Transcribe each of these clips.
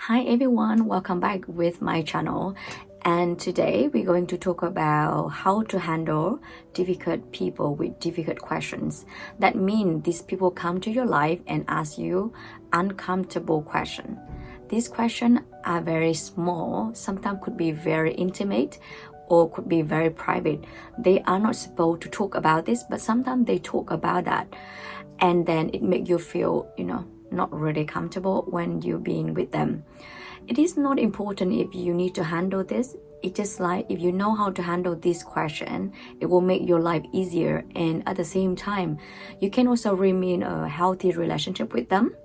Hi everyone, welcome back with my channel, and today we're going to talk about how to handle difficult people with difficult questions. That means these people come to your life and ask you uncomfortable questions. These questions are very small, sometimes could be very intimate or could be very private. They are not supposed to talk about this, but sometimes they talk about that, and then it makes you feel, not really comfortable when you're being with them. It is not important if you need to handle this. It's just like if you know how to handle this question, it will make your life easier, and at the same time, you can also remain a healthy relationship with them.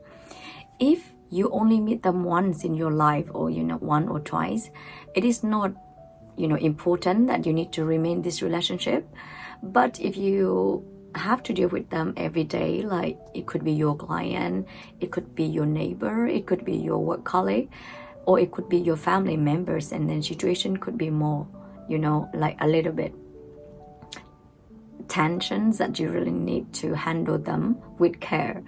If you only meet them once in your life, or one or twice, it is not important that you need to remain this relationship. But if you have to deal with them every day, like it could be your client, it could be your neighbor, it could be your work colleague, or it could be your family members, and then situation could be more, like a little bit tensions that you really need to handle them with care.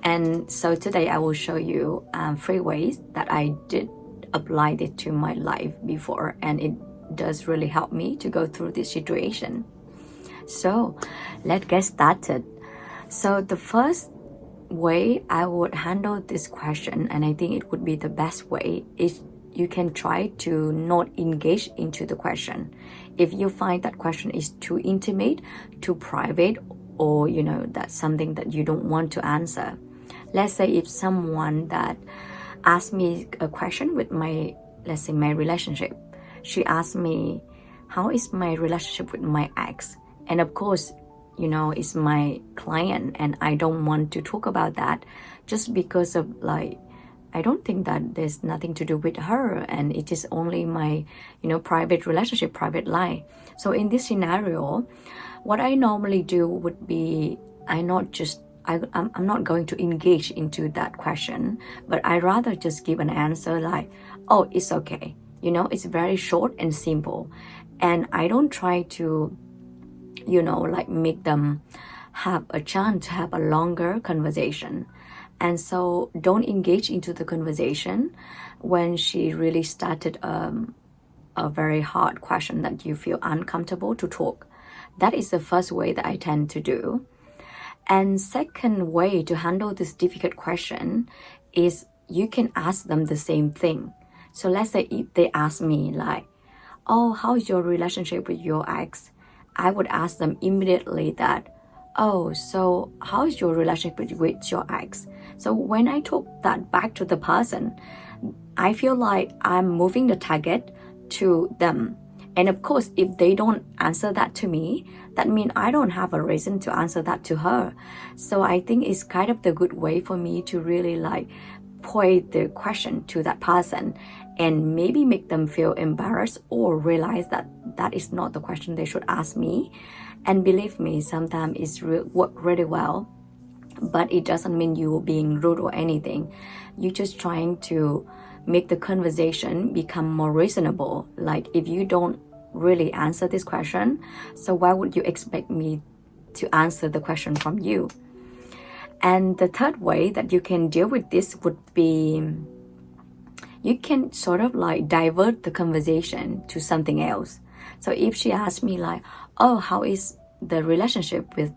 And so today I will show you 3 ways that I did apply it to my life before, and it does really help me to go through this situation. So let's get started. So the first way I would handle this question, and I think it would be the best way, is you can try to not engage into the question. If you find that question is too intimate, too private, or that's something that you don't want to answer. Let's say if someone that asked me a question with my, let's say, my relationship, she asked me, how is my relationship with my ex? And of course, it's my client, and I don't want to talk about that just because of, like, I don't think that there's nothing to do with her, and it is only my, private relationship, private life. So in this scenario, what I normally do would be, I'm not going to engage into that question, but I rather just give an answer like, oh, it's okay. It's very short and simple. And I don't try to, like make them have a chance to have a longer conversation. And so don't engage into the conversation when she really started a very hard question that you feel uncomfortable to talk. That is the first way that I tend to do. And second way to handle this difficult question is you can ask them the same thing. So let's say if they ask me like, oh, how's your relationship with your ex? I would ask them immediately that, oh, so how's your relationship with your ex? So when I talk that back to the person, I feel like I'm moving the target to them. And of course, if they don't answer that to me, that means I don't have a reason to answer that to her. So I think it's kind of the good way for me to really like point the question to that person and maybe make them feel embarrassed or realize that that is not the question they should ask me. And believe me, sometimes it's work really well, but it doesn't mean you being rude or anything. You're just trying to make the conversation become more reasonable. Like, if you don't really answer this question, so why would you expect me to answer the question from you? And the third way that you can deal with this would be, you can sort of like divert the conversation to something else. So if she asks me like, oh, how is my relationship with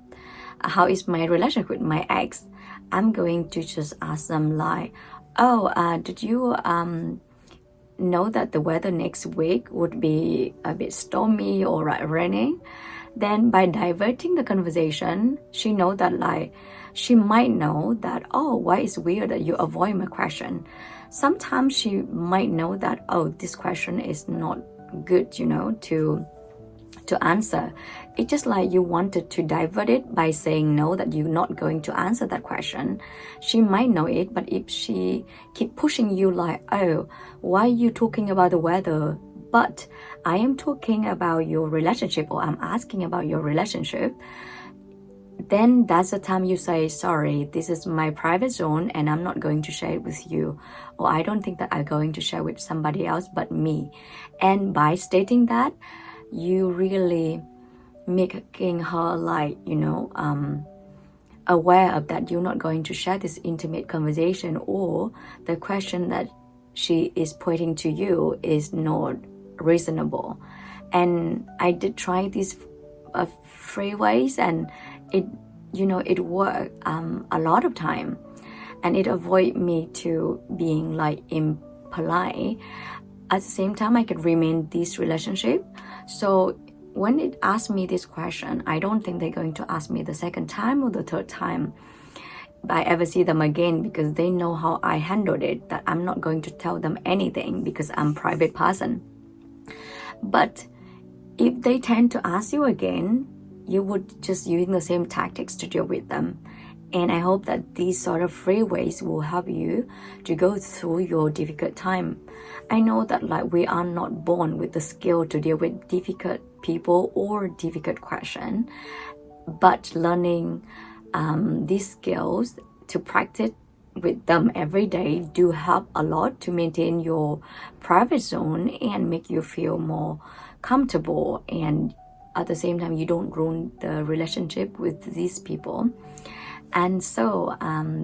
my ex? I'm going to just ask them like, oh, did you know that the weather next week would be a bit stormy or raining? Then by diverting the conversation, she know that, like, she might know that, oh, why is weird that you avoid my question. Sometimes she might know that, oh, this question is not good, to answer. It's just like you wanted to divert it by saying no, that you're not going to answer that question. She might know it, but if she keep pushing you like, oh, why are you talking about the weather? But I am talking about your relationship, or I'm asking about your relationship. Then that's the time you say, sorry, this is my private zone and I'm not going to share it with you. Or I don't think that I'm going to share with somebody else but me. And by stating that, you really making her like, aware of that you're not going to share this intimate conversation or the question that she is pointing to you is not reasonable. And I did try these free ways, and it worked a lot of time, and it avoid me to being like impolite. At the same time, I could remain this relationship. So when it asked me this question, I don't think they're going to ask me the second time or the third time I ever see them again, because they know how I handled it, that I'm not going to tell them anything because I'm a private person. But if they tend to ask you again, you would just using the same tactics to deal with them. And I hope that these sort of free ways will help you to go through your difficult time. I know that like we are not born with the skill to deal with difficult people or difficult questions, but learning these skills to practice with them every day do help a lot to maintain your private zone and make you feel more comfortable, and at the same time you don't ruin the relationship with these people. And so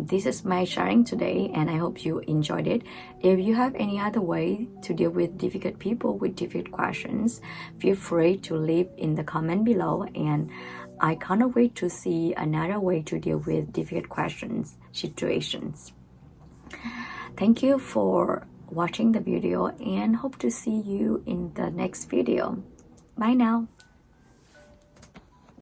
this is my sharing today, and I hope you enjoyed it. If you have any other way to deal with difficult people with difficult questions, feel free to leave in the comment below, and I can't wait to see another way to deal with difficult questions, situations. Thank you for watching the video, and hope to see you in the next video. Bye now.